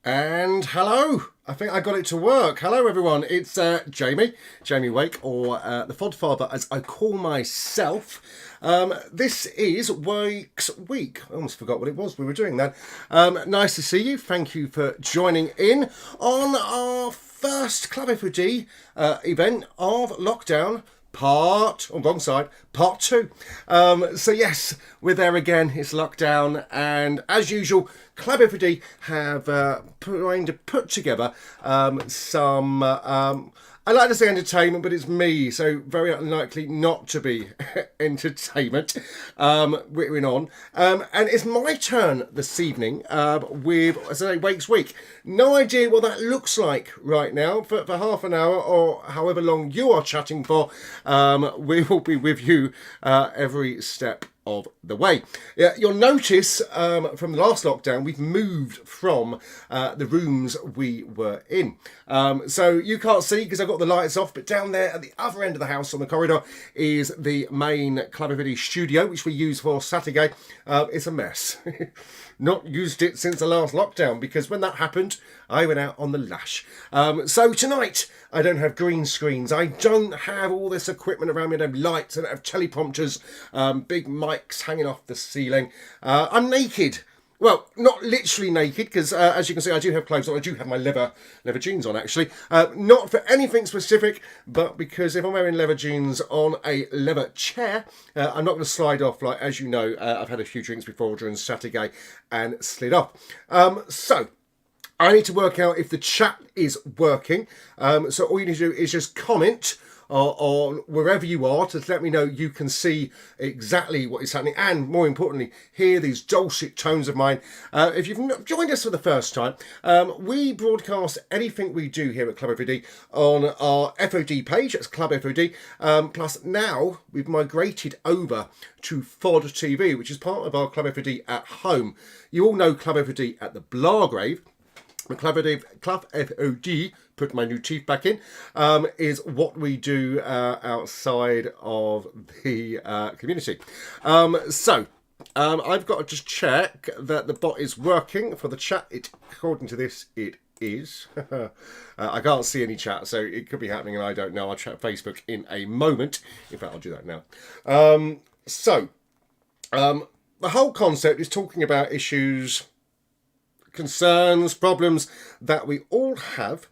And hello, I think I got it to work. Hello everyone, it's Jamie Wake, or the FOD Father as I call myself. This is Wake's Week. I almost forgot what it was we were doing then. Nice to see you, thank you for joining in on our first Club F.O.D event of lockdown. Wrong side, part two. So yes, we're there again. It's lockdown, and as usual, Club F.O.D have trying to put together some. I like to say entertainment, but it's me, so very unlikely not to be entertainment. We're on, and it's my turn this evening with, as I say, Wake's Week. No idea what that looks like right now. For half an hour or however long you are chatting for, we will be with you every step of the way. Yeah, you'll notice from the last lockdown we've moved from the rooms we were in. So you can't see because I've got the lights off, but down there at the other end of the house on the corridor is the main Club F.O.D studio, which we use for Saturday. It's a mess. Not used it since the last lockdown because when that happened, I went out on the lash. So tonight, I don't have green screens. I don't have all this equipment around me. I don't have lights. I don't have teleprompters, big mics hanging off the ceiling. I'm naked. Well, not literally naked, because as you can see, I do have clothes on. I do have my leather jeans on, actually. Not for anything specific, but because if I'm wearing leather jeans on a leather chair, I'm not going to slide off. Like, as you know, I've had a few drinks before during Saturday and slid off. So I need to work out if the chat is working. So all you need to do is just comment on wherever you are to let me know you can see exactly what is happening, and more importantly, hear these dulcet tones of mine. If you've not joined us for the first time, we broadcast anything we do here at Club F.O.D on our FOD page. That's Club F.O.D. Plus now we've migrated over to FOD TV, which is part of our Club F.O.D at home. You all know Club F.O.D at the Blargrave. Club F.O.D, put my new teeth back in, is what we do outside of the community. So I've got to just check that the bot is working for the chat. According to this, it is. I can't see any chat, so it could be happening and I don't know. I'll check Facebook in a moment. In fact, I'll do that now. The whole concept is talking about issues, concerns, problems that we all have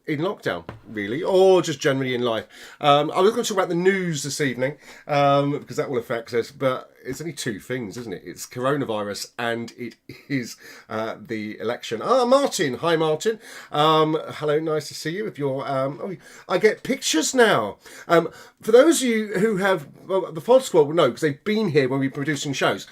in lockdown, really, or just generally in life. I was going to talk about the news this evening because that will affect us, but it's only two things, isn't it? It's coronavirus and it is the election. Martin. Hi, Martin. Hello, nice to see you. If you're, I get pictures now. For those of you who have, well, the FOD squad will know because they've been here when we're producing shows.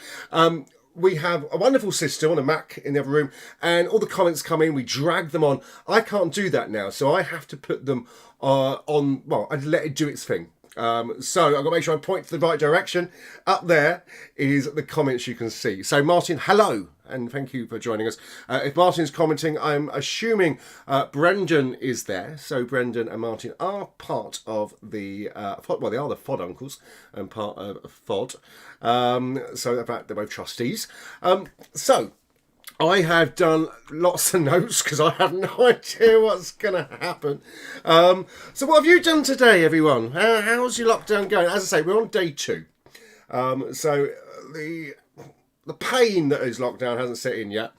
We have a wonderful system on a Mac in the other room, and all the comments come in, we drag them on. I can't do that now, so I have to put them on, well, I let it do its thing. So I've got to make sure I point to the right direction. Up there is the comments you can see. So Martin, hello, and thank you for joining us. If Martin's commenting, I'm assuming Brendan is there. So Brendan and Martin are part of the FOD. Well, they are the FOD uncles and part of FOD. So in fact, they're both trustees. So I have done lots of notes because I have no idea what's going to happen. So what have you done today, everyone? How's your lockdown going? As I say, we're on day 2. So the pain that is lockdown hasn't set in yet.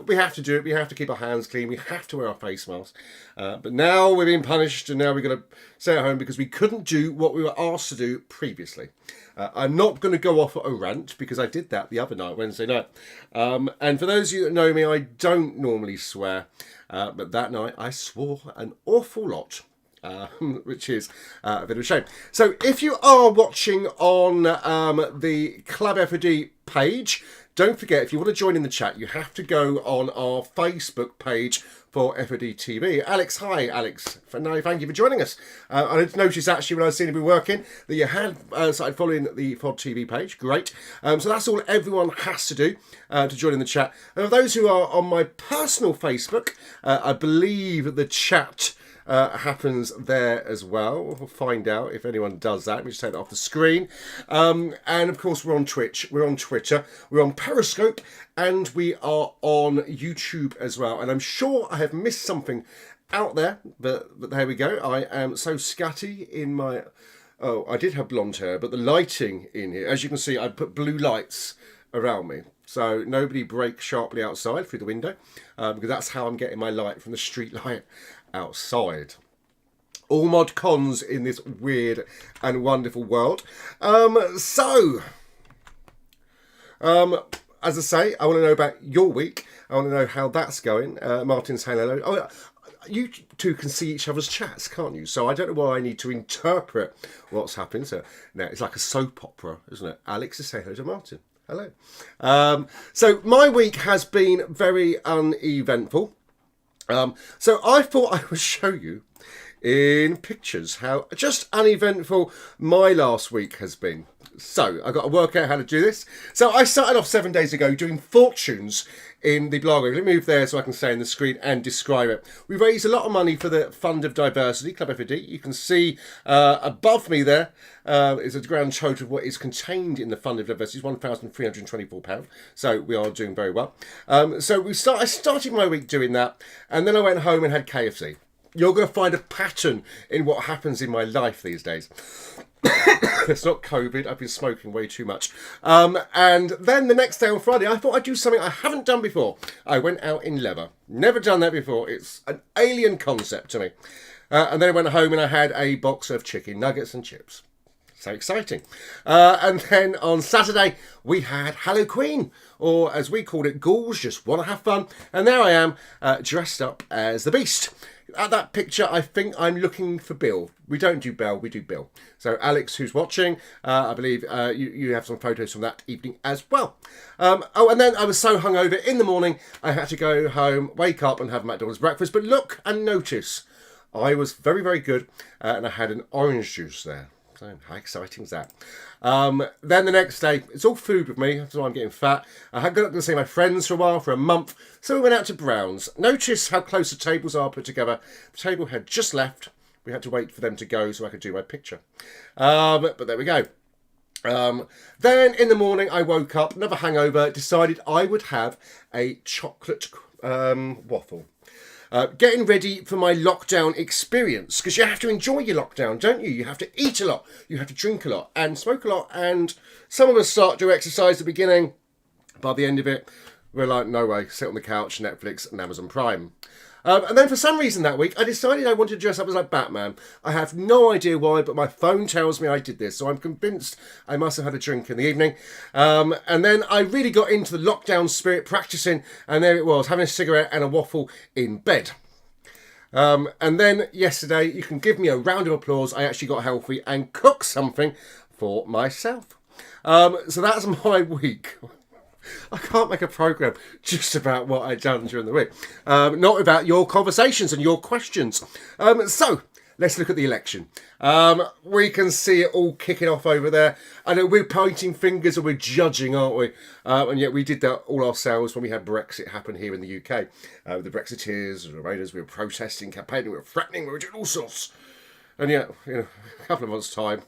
We have to do it. We have to keep our hands clean. We have to wear our face masks. But now we're being punished, and now we're going to stay at home because we couldn't do what we were asked to do previously. I'm not going to go off a rant because I did that the other night, Wednesday night. And for those of you that know me, I don't normally swear. But that night I swore an awful lot. Which is a bit of a shame. So if you are watching on the Club F.O.D page, don't forget, if you want to join in the chat, you have to go on our Facebook page for FOD TV. Alex, hi, Alex. Thank you for joining us. I noticed actually when I was seeing you working that you had started following the FOD TV page. Great. So that's all everyone has to do to join in the chat. And for those who are on my personal Facebook, I believe the chat happens there as well. We'll find out if anyone does that. We just take that off the screen. And of course, we're on Twitch, we're on Twitter, we're on Periscope, and we are on YouTube as well. And I'm sure I have missed something out there, but there we go. I am so scatty in my... Oh, I did have blonde hair, but the lighting in here, as you can see, I put blue lights around me. So nobody break sharply outside through the window, because that's how I'm getting my light from the street light outside. All mod cons in this weird and wonderful world. As I say, I want to know about your week. I want to know how that's going. Martin's saying hello. Oh, you two can see each other's chats, can't you? So I don't know why I need to interpret what's happening. So now it's like a soap opera, isn't it? Alex is saying hello to Martin. Hello. So my week has been very uneventful. So I thought I would show you in pictures how just uneventful my last week has been. So I've got to work out how to do this. So I started off 7 days ago doing fortunes in the blog. Let me move there so I can say on the screen and describe it. We raised a lot of money for the Fund of Diversity, Club F.O.D. You can see above me there is a grand total of what is contained in the Fund of Diversity, £1,324. So we are doing very well. I started my week doing that, and then I went home and had KFC. You're going to find a pattern in what happens in my life these days. It's not COVID, I've been smoking way too much. And then the next day on Friday, I thought I'd do something I haven't done before. I went out in leather. Never done that before. It's an alien concept to me. And then I went home and I had a box of chicken nuggets and chips. So exciting. And then on Saturday, we had Hello Queen, or as we called it, Ghouls Just Want to Have Fun. And there I am, dressed up as the Beast. At that picture, I think I'm looking for Bill. We don't do Belle, we do Bill. So Alex, who's watching, I believe you have some photos from that evening as well. And then I was so hungover in the morning, I had to go home, wake up and have McDonald's breakfast. But look and notice, I was very, very good, and I had an orange juice there. So how exciting is that? Then the next day, it's all food with me, that's why I'm getting fat. I had got to see my friends for a while, for a month, so we went out to Brown's. Notice how close the tables are put together. The table had just left. We had to wait for them to go so I could do my picture. But there we go. Then in the morning, I woke up, another hangover, decided I would have a chocolate waffle. Getting ready for my lockdown experience, because you have to enjoy your lockdown, don't you? You have to eat a lot, you have to drink a lot and smoke a lot, and some of us start to exercise at the beginning. By the end of it, we're like, no way, sit on the couch, Netflix and Amazon Prime. And then for some reason that week, I decided I wanted to dress up as like Batman. I have no idea why, but my phone tells me I did this, so I'm convinced I must have had a drink in the evening. And then I really got into the lockdown spirit, practicing, and there it was, having a cigarette and a waffle in bed. And then yesterday, you can give me a round of applause, I actually got healthy and cooked something for myself. So that's my week. I can't make a programme just about what I've done during the week. Not without your conversations and your questions. So, let's look at the election. We can see it all kicking off over there. I know we're pointing fingers and we're judging, aren't we? And yet we did that all ourselves when we had Brexit happen here in the UK. The Brexiteers, the Raiders, we were protesting, campaigning, we were threatening, we were doing all sorts. And yet, a couple of months' time,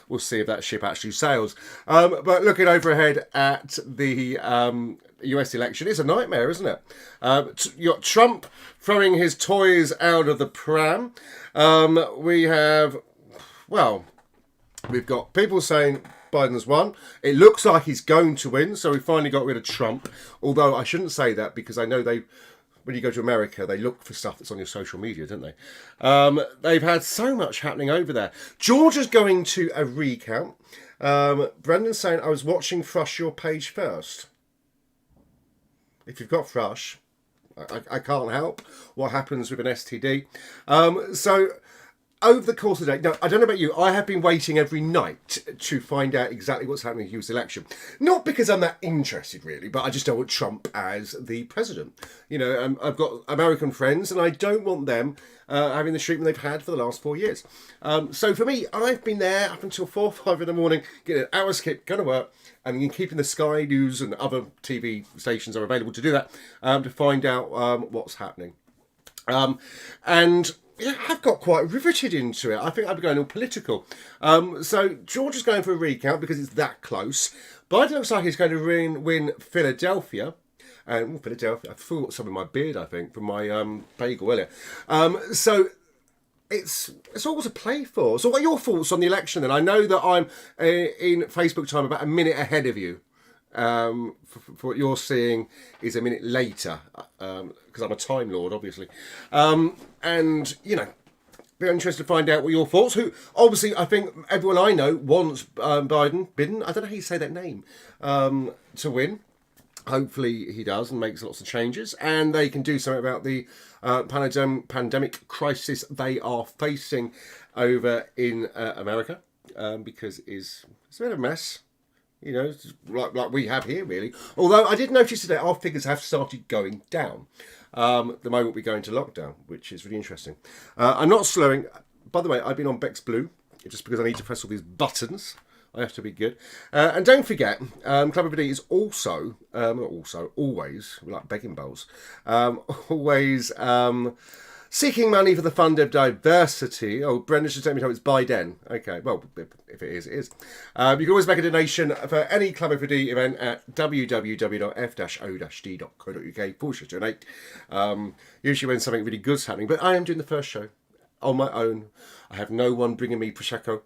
we'll see if that ship actually sails. But looking overhead at the US election, it's a nightmare, isn't it? You got Trump throwing his toys out of the pram. We've got people saying Biden's won. It looks like he's going to win, so we finally got rid of Trump. Although I shouldn't say that, because I know when you go to America, they look for stuff that's on your social media, don't they? They've had so much happening over there. Georgia's going to a recount. Brendan's saying, I was watching Thrush your page first. If you've got Thrush, I can't help what happens with an STD. So over the course of the day, now, I don't know about you, I have been waiting every night to find out exactly what's happening in the US election. Not because I'm that interested, really, but I just don't want Trump as the president. I've got American friends, and I don't want them having the treatment they've had for the last 4 years. So for me, I've been there up until 4 or 5 in the morning, getting an hour skip, going to work, and keeping the Sky News and other TV stations are available to do that, to find out what's happening. And yeah, I've got quite riveted into it. I think I'd be going all political. So George is going for a recount because it's that close. Biden looks like he's going to win Philadelphia. And Philadelphia, I thought some of my beard, I think, from my bagel earlier. So it's all to play for. So what are your thoughts on the election then? I know that I'm in Facebook time about a minute ahead of you. For what you're seeing is a minute later, because I'm a Time Lord, obviously. And, you know, very interested to find out what your thoughts. Who, obviously, I think everyone I know wants Biden, I don't know how you say that name, to win. Hopefully he does and makes lots of changes, and they can do something about the pandemic crisis they are facing over in America, because it's a bit of a mess. You know, like we have here, really. Although I did notice today our figures have started going down the moment we go into lockdown, which is really interesting. I'm not slowing. By the way, I've been on Bex Blue just because I need to press all these buttons. I have to be good. And don't forget, Club F.O.D is always, we like begging bowls, always seeking money for the Fund of Diversity. Oh, Brenda should tell me how it's Biden. Okay, well, if it is, it is. You can always make a donation for any Club F.O.D event at www.f-o-d.co.uk/donate. Usually when something really good's happening, but I am doing the first show on my own. I have no one bringing me Prosecco,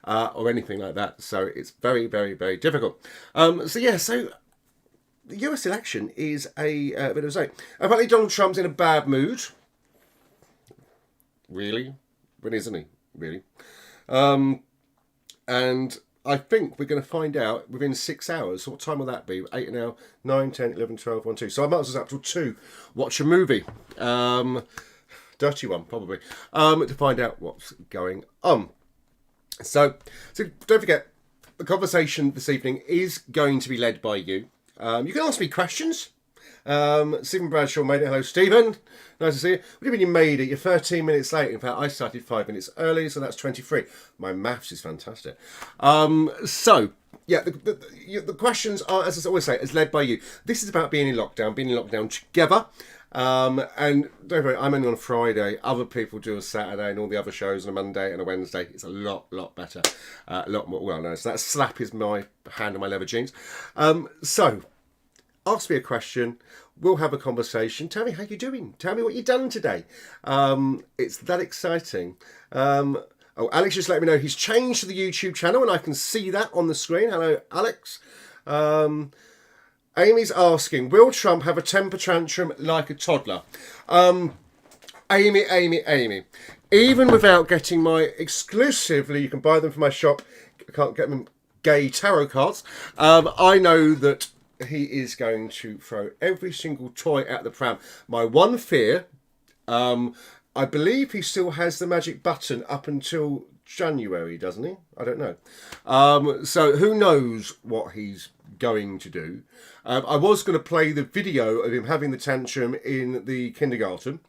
or anything like that. So it's very, very, very difficult. So the US election is a bit of a say. Apparently Donald Trump's in a bad mood. Really? When isn't he? Really? And I think we're going to find out within 6 hours. What time will that be? 8 now, 9, 10, 11, 12, 1, 2. So I might as well up till 2. Watch a movie. Dirty one, probably. To find out what's going on. So don't forget, the conversation this evening is going to be led by you. You can ask me questions. Stephen Bradshaw made it. Hello, Stephen. Nice to see you. What do you mean you made it? You're 13 minutes late. In fact, I started 5 minutes early, so that's 23. My maths is fantastic. The questions are, as I always say, is led by you. This is about being in lockdown together. And don't worry, I'm only on a Friday. Other people do a Saturday and all the other shows on a Monday and a Wednesday. It's a lot better. A lot more well known. So that slap is my hand on my leather jeans. So ask me a question. We'll have a conversation. Tell me how you're doing. Tell me what you've done today. It's that exciting. Alex just let me know he's changed to the YouTube channel and I can see that on the screen. Hello, Alex. Amy's asking, will Trump have a temper tantrum like a toddler? Amy. Even without getting my exclusively, you can buy them from my shop, I can't get them, gay tarot cards, I know that he is going to throw every single toy at the pram. My one fear, I believe he still has the magic button up until January, doesn't he? I don't know. So who knows what he's going to do. I was going to play the video of him having the tantrum in the kindergarten,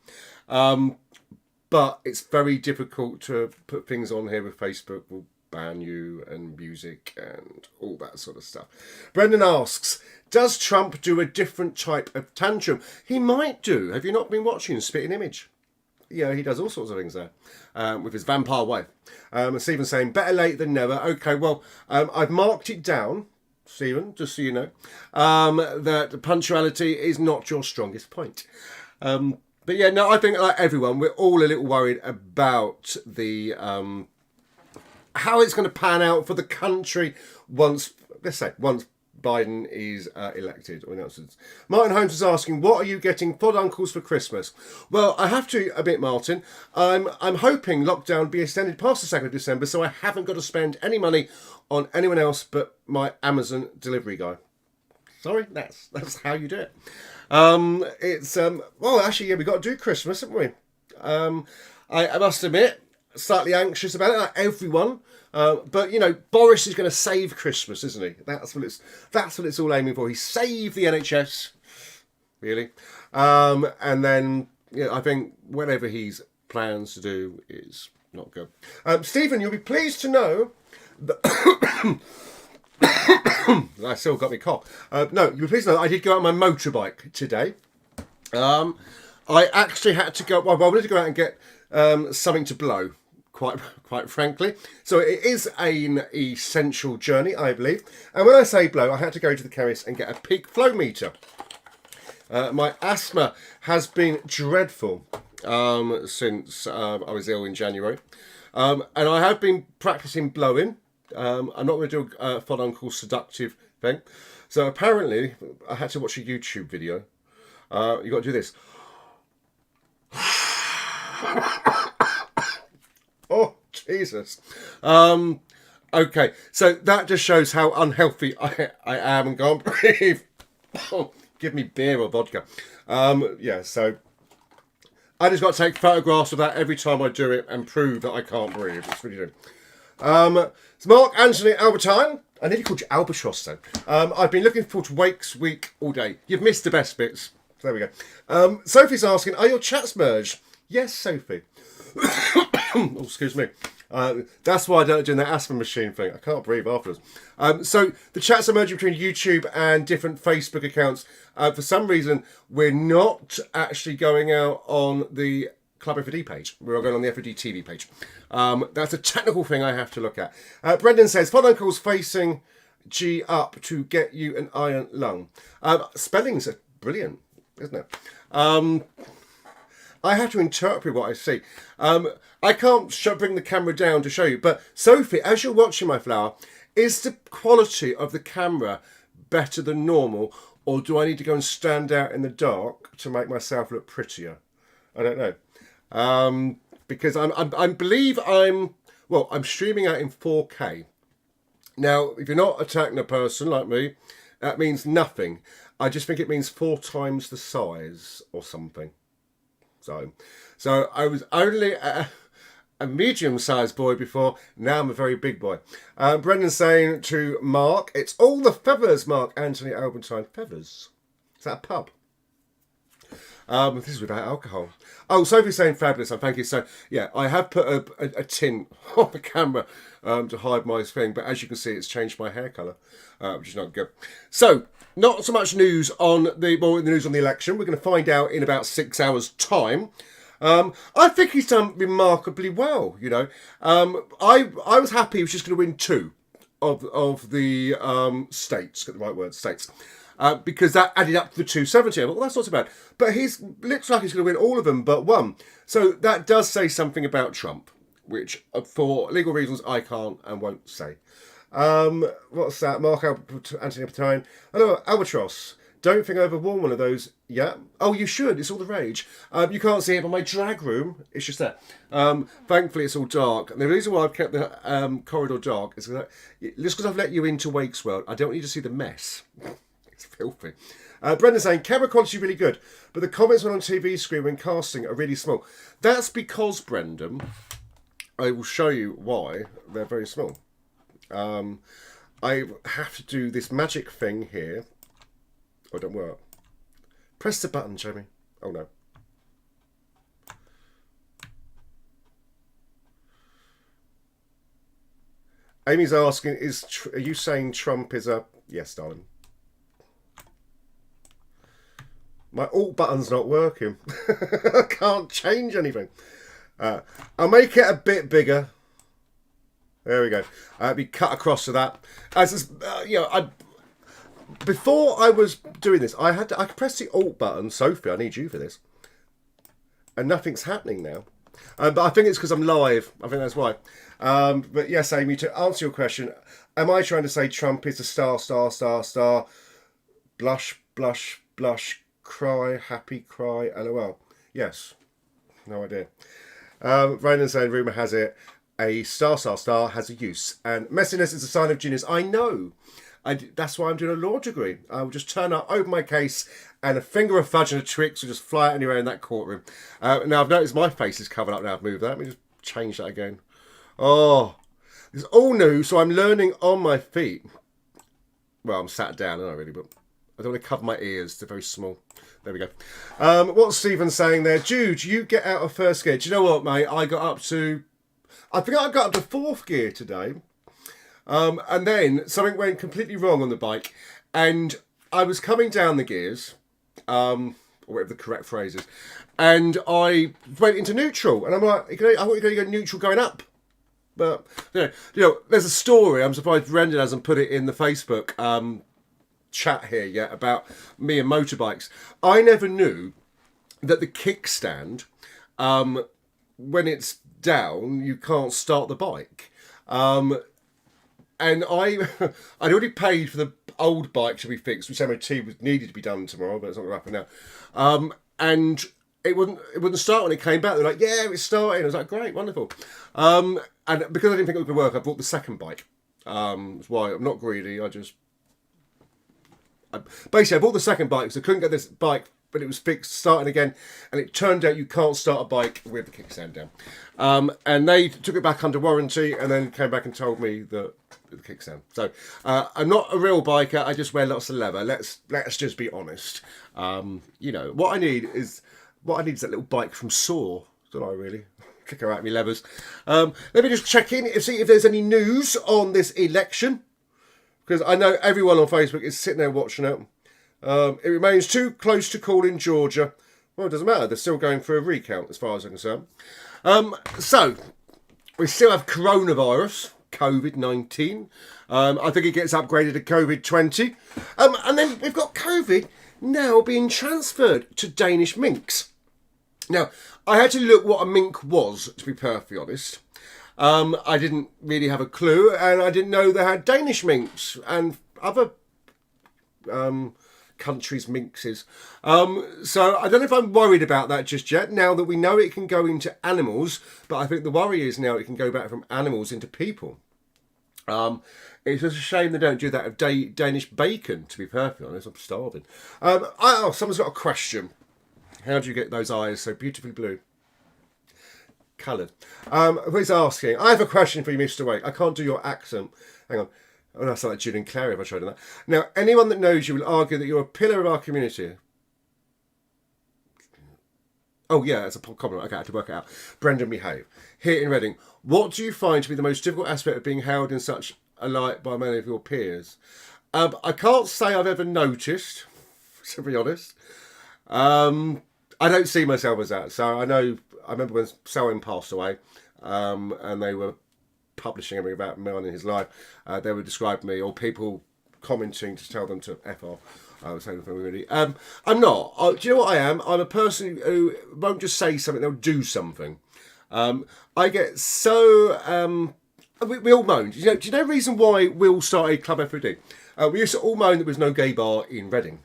but it's very difficult to put things on here with Facebook. Will ban you and music and all that sort of stuff. Brendan asks, does Trump do a different type of tantrum? He might do. Have you not been watching Spitting Image? Yeah, he does all sorts of things there with his vampire wife. Stephen saying, better late than never. Okay, well, I've marked it down, Stephen, just so you know, that punctuality is not your strongest point. But yeah, no, I think like everyone, we're all a little worried about the how it's going to pan out for the country once Biden is elected or announced. Martin Holmes is asking, what are you getting Fod Uncles for Christmas? Well, I have to admit, Martin, I'm hoping lockdown be extended past the 2nd of December so I haven't got to spend any money on anyone else but my Amazon delivery guy. Sorry, that's how you do it. It's well, actually, yeah, we got to do Christmas, haven't we? I must admit, slightly anxious about it, like everyone. But you know, Boris is going to save Christmas, isn't he? That's what it's all aiming for. He saved the NHS, really. And then I think whatever he's plans to do is not good. Stephen, you'll be pleased to know that I still got me cough. No, you'll be pleased to know that I did go out on my motorbike today. I actually had to go. Well, I wanted to go out and get something to blow. Quite frankly, so it is an essential journey, I believe. And when I say blow, I had to go to the chemist and get a peak flow meter. My asthma has been dreadful since I was ill in January, and I have been practicing blowing. I'm not going to do a full-on seductive thing. So apparently, I had to watch a YouTube video. You got to do this. Oh, Jesus. Okay, so that just shows how unhealthy I am and can't breathe. Give me beer or vodka. Yeah, so I just got to take photographs of that every time I do it and prove that I can't breathe. It's really good. It's Mark Anthony Albertine. I nearly called you Albatross though. I've been looking forward to Wakes Week all day. You've missed the best bits. So there we go. Sophie's asking, are your chats merged? Yes, Sophie. Oh, excuse me. That's why I don't do that asthma machine thing. I can't breathe afterwards. So the chats are merging between YouTube and different Facebook accounts. For some reason, we're not actually going out on the Club F.O.D page. We're going on the F.O.D TV page. That's a technical thing I have to look at. Brendan says, Fod Uncle's facing G up to get you an iron lung. Spelling's brilliant, isn't it? I have to interpret what I see. I can't bring the camera down to show you, but Sophie, as you're watching my flower, is the quality of the camera better than normal, or do I need to go and stand out in the dark to make myself look prettier? I don't know. Because I believe I'm streaming out in 4K. Now, if you're not a techno person like me, that means nothing. I just think it means 4 times the size or something. So I was only a medium-sized boy before. Now I'm a very big boy. Brendan's saying to Mark, it's all the feathers, Mark Anthony Albertine. Feathers? Is that a pub? This is without alcohol. Oh, Sophie's saying fabulous, and thank you. So, yeah, I have put a tint on the camera to hide my thing, but as you can see, it's changed my hair colour, which is not good. So, not so much news on the news on the election. We're going to find out in about 6 hours' time. I think he's done remarkably well. You know, I was happy he was just going to win 2 of the states. Get the right word, states. Because that added up to the 270. Well, that's not so bad. But looks like he's going to win all of them but 1. So that does say something about Trump, which for legal reasons I can't and won't say. What's that? Mark Anthony Albertine. Hello, Albatross. Don't think I ever worn one of those yet. Oh, you should. It's all the rage. You can't see it, but my drag room, it's just there. Thankfully, it's all dark. And the reason why I've kept the corridor dark is just because I've let you into Wake's world. I don't want you to see the mess. It's filthy. Brendan's saying, camera quality really good, but the comments on TV screen when casting are really small. That's because, Brendan, I will show you why they're very small. I have to do this magic thing here. Oh, it don't work. Press the button, Jamie. Oh, no. Amy's asking, are you saying Trump is a... Yes, darling. My alt button's not working. I can't change anything. I'll make it a bit bigger. There we go. I'll be cut across to that. Before I was doing this, I could press the alt button. Sophie, I need you for this. And nothing's happening now. But I think it's because I'm live. I think that's why. But yes, Amy, to answer your question, am I trying to say Trump is a star, blush, blush, blush, cry, happy, cry, LOL? Yes. No idea. Brandon saying, rumour has it, a star has a use. And messiness is a sign of genius. I know. That's why I'm doing a law degree. I will just turn up, open my case, and a finger of fudge and a Twix will just fly out anywhere in that courtroom. Now, I've noticed my face is covered up now. I've moved that. Let me just change that again. Oh, it's all new, so I'm learning on my feet. Well, I'm sat down, aren't I, really? But I don't want to cover my ears. They're very small. There we go. What's Stephen saying there? Jude, you get out of first gear. Do you know what, mate? I think I got up to 4th gear today. And then something went completely wrong on the bike. And I was coming down the gears. or whatever the correct phrase is. And I went into neutral, and I'm like, I thought you're going to go neutral going up. But, there's a story, I'm surprised Brendan hasn't put it in the Facebook chat here yet, about me and motorbikes. I never knew that the kickstand, when it's down, you can't start the bike. And I'd already paid for the old bike to be fixed, which MOT needed to be done tomorrow, but it's not going to happen now. And it wouldn't start when it came back. They're like, yeah, it's starting. I was like, great, wonderful. And because I didn't think it was going to work, I bought the second bike. That's why I'm not greedy. Basically, I bought the second bike because I couldn't get this bike, but it was fixed, starting again, and it turned out you can't start a bike with the kickstand down. And they took it back under warranty, and then came back and told me that the kickstand. So I'm not a real biker. I just wear lots of leather. Let's just be honest. What I need is that little bike from Saw. Don't I really? Kick her out of me levers. Let me just check in and see if there's any news on this election, because I know everyone on Facebook is sitting there watching it. It remains too close to call in Georgia. Well, it doesn't matter. They're still going for a recount, as far as I'm concerned. So we still have coronavirus, COVID-19. I think it gets upgraded to COVID-20. And then we've got COVID now being transferred to Danish minks. Now, I had to look what a mink was, to be perfectly honest. I didn't really have a clue, and I didn't know they had Danish minks and other countries' minxes. So I don't know if I'm worried about that just yet, now that we know it can go into animals, but I think the worry is now it can go back from animals into people. It's just a shame they don't do that of Danish bacon, to be perfectly honest. I'm starving. Someone's got a question. How do you get those eyes so beautifully blue? Coloured. Who's asking? I have a question for you, Mr. Wake. I can't do your accent. Hang on. Oh, that's like Julian Clary if I tried that. Now, anyone that knows you will argue that you're a pillar of our community. Oh, yeah, that's a compliment. Okay, I had to work it out. Brendan Behave. Here in Reading, what do you find to be the most difficult aspect of being held in such a light by many of your peers? I can't say I've ever noticed, to be honest. I don't see myself as that. So I remember when Selwyn passed away, and they were publishing everything about me and his life. They would describe me, or people commenting to tell them to F off. I was saying something really. I'm not. Do you know what I am? I'm a person who won't just say something, they'll do something. I get so... we all moaned. Do you know the reason why we all started Club F.O.D? We used to all moan there was no gay bar in Reading.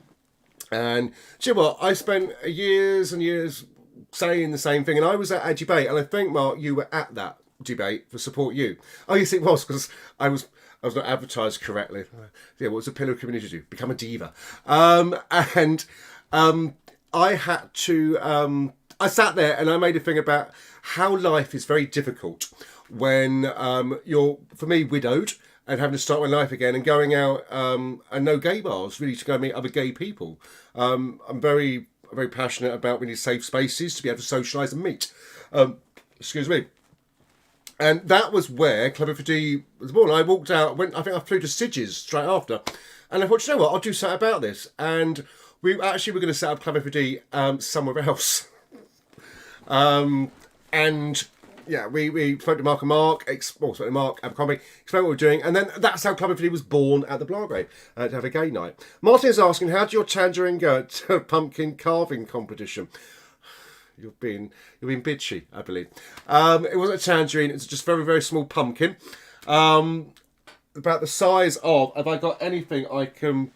And do you know what? I spent years and years saying the same thing, and I was at a debate, and I think, Mark, you were at that debate for Support You. Oh, yes, it was, because I was not advertised correctly. Yeah, what's a pillar of community do? Become a diva. I had to... I sat there and I made a thing about how life is very difficult when you're, for me, widowed, and having to start my life again and going out and no gay bars, really, to go meet other gay people. I'm very, very passionate about we need safe spaces to be able to socialise and meet. Excuse me. And that was where Club F.O.D was born. I walked out, I think I flew to Sidges straight after. And I thought, you know what, I'll do something about this. And we actually were going to set up Club F.O.D somewhere else. And... yeah, we spoke to Mark and spoke to Mark Abercrombie, explained what we were doing, and then that's how Club F.O.D was born at the Blagrave, to have a gay night. Martin is asking, how did your tangerine go to pumpkin carving competition? You're being bitchy, I believe. It wasn't a tangerine, it's just a very, very small pumpkin. About the size of, have I got anything I can...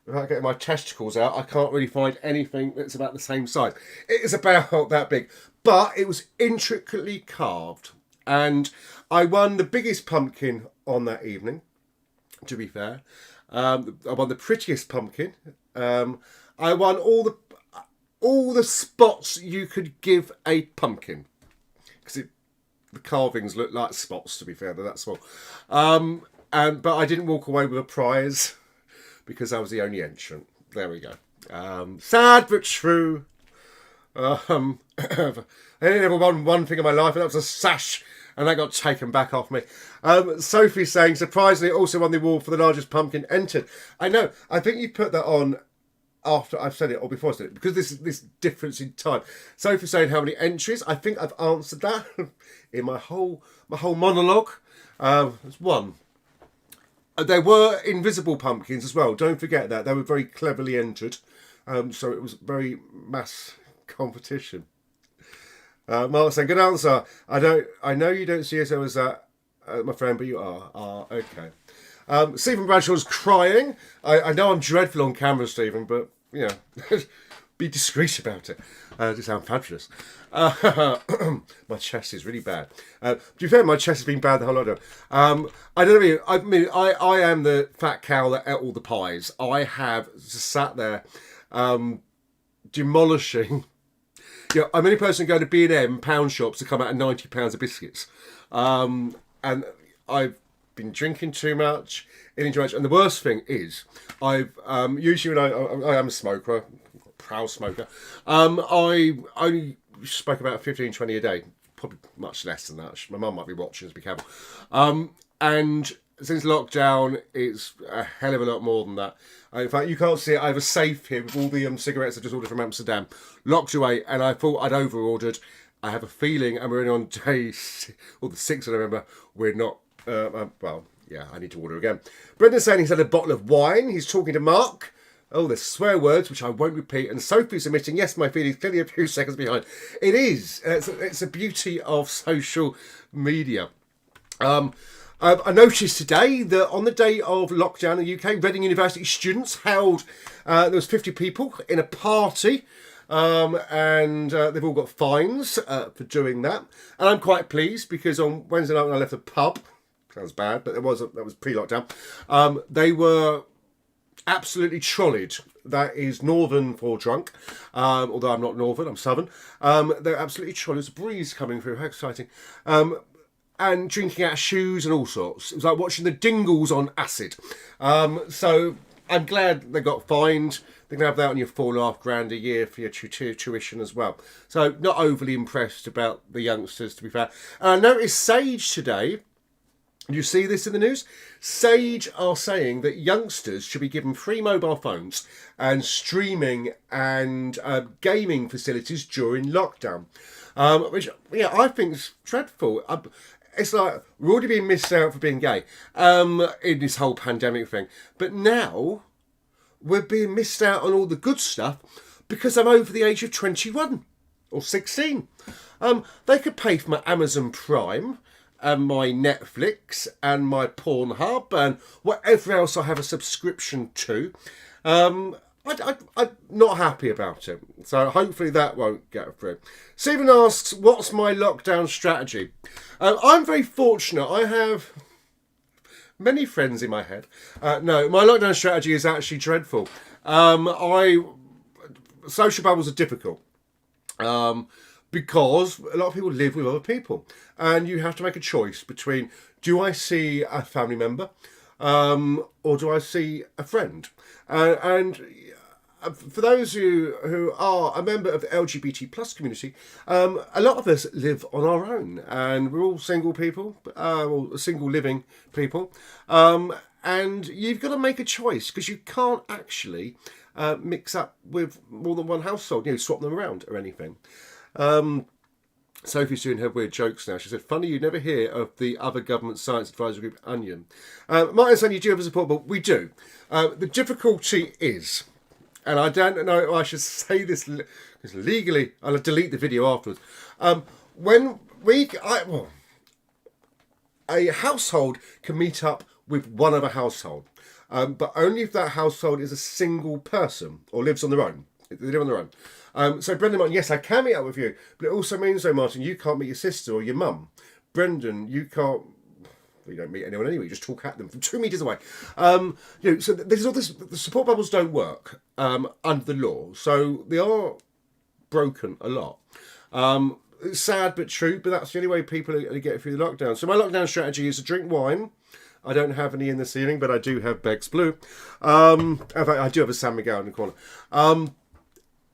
without getting my testicles out, I can't really find anything that's about the same size. It is about that big. But it was intricately carved. And I won the biggest pumpkin on that evening, to be fair. I won the prettiest pumpkin. I won all the spots you could give a pumpkin. Because the carvings look like spots, to be fair. They're that small. But I didn't walk away with a prize because I was the only entrant. There we go. Sad but true. I only ever won one thing in my life, and that was a sash, and that got taken back off me. Sophie's saying, surprisingly, also won the award for the largest pumpkin entered. I know. I think you put that on after I've said it or before I said it, because this difference in time. Sophie saying how many entries. I think I've answered that in my whole monologue. There's one. There were invisible pumpkins as well. Don't forget that they were very cleverly entered. So it was very mass competition. Mark saying, good answer. I know you don't see yourself as my friend, but you are. Okay. Stephen Bradshaw's crying. I know I'm dreadful on camera, Stephen, but you know, be discreet about it. You sound fabulous. My chest is really bad. To be fair, my chest has been bad the whole lot. I don't know. I am the fat cow that ate all the pies. I have just sat there, demolishing. You know, I'm the only person going to B&M pound shops to come out of £90 of biscuits, and I've been drinking too much, eating too much, and the worst thing is, I've usually when I am a smoker, proud smoker, I only smoke about 15, 20 a day, probably much less than that. My mum might be watching, so be careful. And since lockdown, it's a hell of a lot more than that. In fact, you can't see it. I have a safe here with all the cigarettes I just ordered from Amsterdam, locked away, and I thought I'd over-ordered. I have a feeling, and we're only on day, or the 6th of November, we're not, well, yeah, I need to order again. Brendan's saying he's had a bottle of wine. He's talking to Mark. Oh, there's swear words, which I won't repeat. And Sophie's admitting, yes, my feelings clearly a few seconds behind. It is. It's a beauty of social media. I noticed today that on the day of lockdown in the UK, Reading University students held, there was 50 people in a party, and they've all got fines for doing that. And I'm quite pleased because on Wednesday night when I left the pub, sounds bad, but that was pre-lockdown, they were absolutely trolleyed. That is northern for drunk, although I'm not northern, I'm southern. They're absolutely trolleyed. There's a breeze coming through, how exciting. And drinking out of shoes and all sorts. It was like watching the Dingles on acid. So I'm glad they got fined. They can have that on your £4.5 a year for your tuition as well. So not overly impressed about the youngsters, to be fair. And I noticed Sage today. Do you see this in the news? Sage are saying that youngsters should be given free mobile phones and streaming and gaming facilities during lockdown. Which, yeah, I think is dreadful. It's like we're already being missed out for being gay in this whole pandemic thing. But now we're being missed out on all the good stuff because I'm over the age of 21 or 16. They could pay for my Amazon Prime and my Netflix and my Pornhub and whatever else I have a subscription to. I'm not happy about it. So hopefully that won't get through. Stephen asks, what's my lockdown strategy? I'm very fortunate. I have many friends in my head. No, my lockdown strategy is actually dreadful. Social bubbles are difficult. Because a lot of people live with other people. And you have to make a choice between, do I see a family member or do I see a friend? And for those who are a member of the LGBT plus community, a lot of us live on our own. And we're all single people, or single living people. And you've got to make a choice because you can't actually mix up with more than one household, swap them around or anything. Sophie's doing her weird jokes now. She said, funny you never hear of the other government science advisory group, Onion. Martin's saying you do have a support, but we do. The difficulty is, and I don't know if I should say this legally, I'll delete the video afterwards. A household can meet up with one other household, but only if that household is a single person or lives on their own. They live on their own. So Brendan Martin, yes, I can meet up with you, but it also means though, Martin, you can't meet your sister or your mum. Brendan, you can't. You don't meet anyone anyway. You just talk at them from 2 meters away. So this is all this. The support bubbles don't work under the law, so they are broken a lot. It's sad but true, but that's the only way people are going to get through the lockdown. So my lockdown strategy is to drink wine. I don't have any in the ceiling, but I do have Begg's Blue. In fact, I do have a San Miguel in the corner.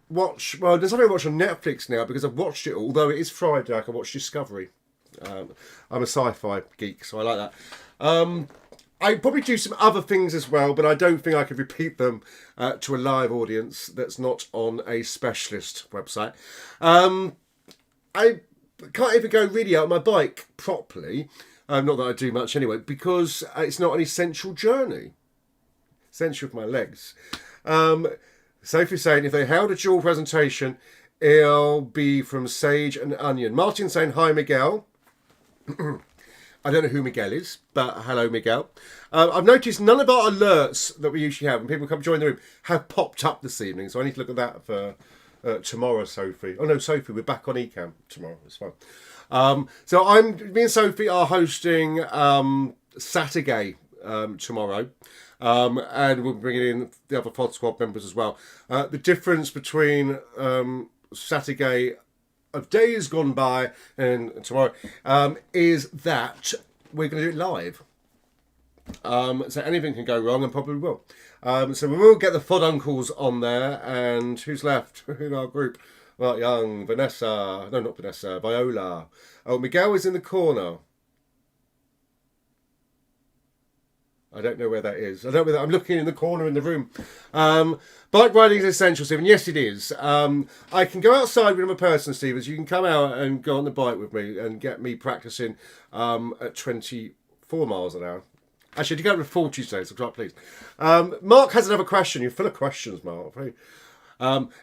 There's something I watch on Netflix now because I've watched it all, although it is Friday, I can watch Discovery. I'm a sci-fi geek, so I like that. I probably do some other things as well, but I don't think I could repeat them to a live audience that's not on a specialist website. I can't even go really out on my bike properly, not that I do much anyway, because it's not an essential journey. Essential for my legs. Sophie's saying if they held a dual presentation, it'll be from Sage and Onion. Martin's saying hi, Miguel. I don't know who Miguel is, but hello, Miguel. I've noticed none of our alerts that we usually have when people come join the room have popped up this evening, so I need to look at that for tomorrow, Sophie. Oh no, Sophie, we're back on Ecamm tomorrow. It's fine. So me and Sophie are hosting Saturday tomorrow, and we'll bring in the other FOD Squad members as well. The difference between Saturday of days gone by and tomorrow is that we're going to do it live. So anything can go wrong and probably will. So we will get the FOD uncles on there, and who's left in our group? Right, Young, Vanessa, no, not Vanessa, Viola. Oh, Miguel is in the corner. I don't know where that is. I don't know. I'm looking in the corner in the room. Bike riding is essential, Stephen. Yes, it is. I can go outside with another person, Stephen. So you can come out and go on the bike with me and get me practicing at 24 miles an hour. Actually, to go up to 40 today, so I'm quite pleased. Mark has another question. You're full of questions, Mark.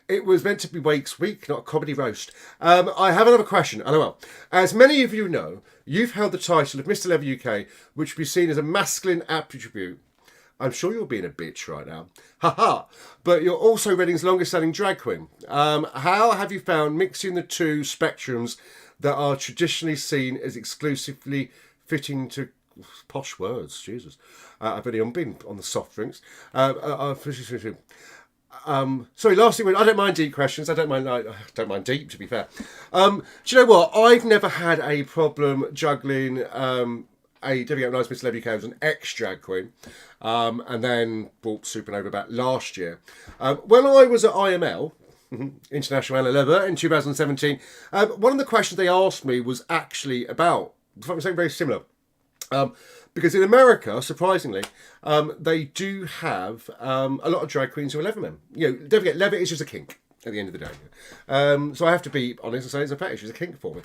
It was meant to be Wake's Week, not a comedy roast. I have another question. LOL. As many of you know, you've held the title of Mr. Leather UK, which would be seen as a masculine attribute. I'm sure you're being a bitch right now. Haha. But you're also Reading's longest selling drag queen. How have you found mixing the two spectrums that are traditionally seen as exclusively fitting to posh words? Jesus. I've only been on the soft drinks. Sorry, last thing, I don't mind deep questions. I don't mind deep, to be fair. Do you know what? I've never had a problem juggling a Debbie Nice Miss Levy was an ex-drag queen, and then brought Supernova back last year. When I was at IML, International Anna Leather, in 2017, one of the questions they asked me was actually about something very similar. Because in America, surprisingly, they do have a lot of drag queens who are leather men. You know, don't forget, leather is just a kink at the end of the day. So I have to be honest and say it's a fetish, it's a kink for me.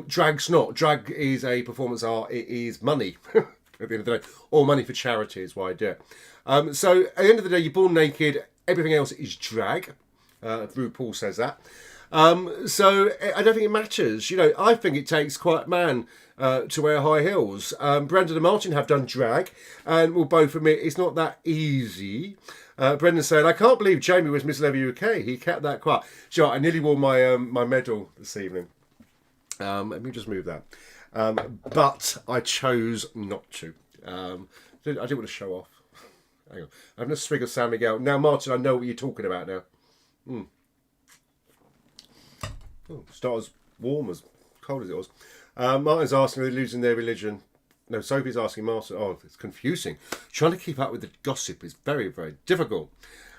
Drag's not. Drag is a performance art. It is money at the end of the day. Or money for charity is why I do it. So at the end of the day, you're born naked. Everything else is drag. RuPaul says that. So I don't think it matters. You know, I think it takes quite a man to wear high heels. Brendan and Martin have done drag, and we'll both admit it's not that easy. Brendan said, I can't believe Jamie was Miss Levy UK. He kept that quiet. Sure, I nearly wore my my medal this evening. Let me just move that. But I chose not to. I didn't want to show off. Hang on. I'm having a swig of San Miguel. Now, Martin, I know what you're talking about now. Oh, it's not as warm as cold as it was. Martin's asking, are they losing their religion? No, Sophie's asking Martin. Oh, it's confusing. Trying to keep up with the gossip is very, very difficult.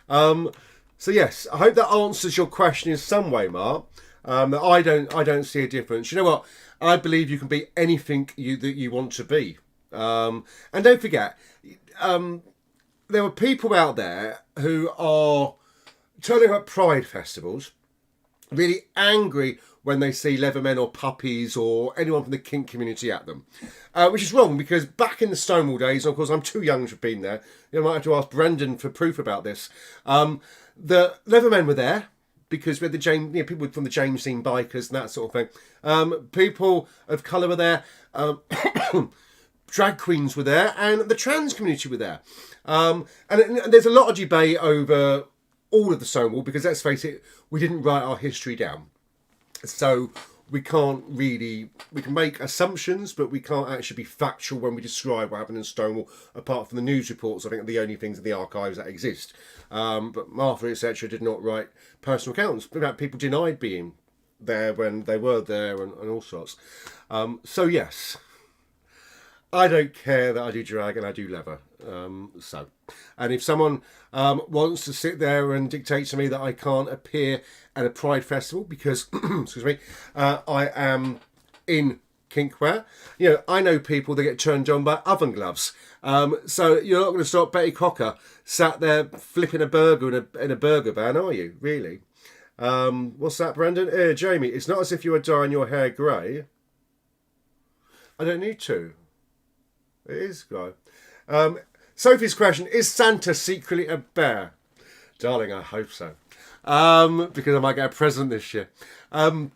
So yes, I hope that answers your question in some way, Mark. I don't see a difference. You know what? I believe you can be anything that you want to be. And don't forget, there are people out there who are turning up pride festivals, really angry when they see leathermen or puppies or anyone from the kink community at them. Which is wrong, because back in the Stonewall days, and of course I'm too young to have been there, you might have to ask Brendan for proof about this, the leathermen were there because we had people from the James Dean bikers and that sort of thing. People of colour were there, drag queens were there, and the trans community were there. And there's a lot of debate over all of the Stonewall, because let's face it, we didn't write our history down. So we can make assumptions, but we can't actually be factual when we describe what happened in Stonewall, apart from the news reports. I think are the only things in the archives that exist. But Martha, etc., did not write personal accounts about people denied being there when they were there and all sorts. So yes, I don't care that I do drag and I do leather. And if someone wants to sit there and dictate to me that I can't appear at a pride festival because, excuse me, I am in kinkwear. You know, I know people that get turned on by oven gloves. So you're not going to stop Betty Crocker sat there flipping a burger in a burger van, are you? Really? What's that, Brendan? Jamie, it's not as if you were dyeing your hair grey. I don't need to. It is grey. Sophie's question, is Santa secretly a bear? Darling, I hope so. Because I might get a present this year. I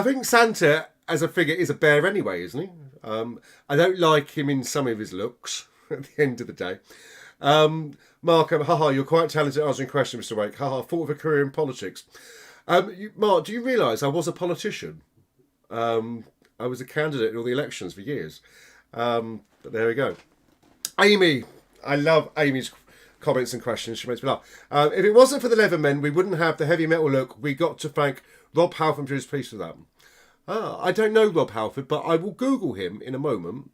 think Santa, as a figure, is a bear anyway, isn't he? I don't like him in some of his looks, at the end of the day. Mark, you're quite talented at answering questions, Mr. Wake. Thought of a career in politics. Mark, do you realise I was a politician? I was a candidate in all the elections for years. But there we go. Amy, I love Amy's comments and questions. She makes me laugh. If it wasn't for the Leathermen, we wouldn't have the heavy metal look. We got to thank Rob Halford for his piece of that. I don't know Rob Halford, but I will Google him in a moment.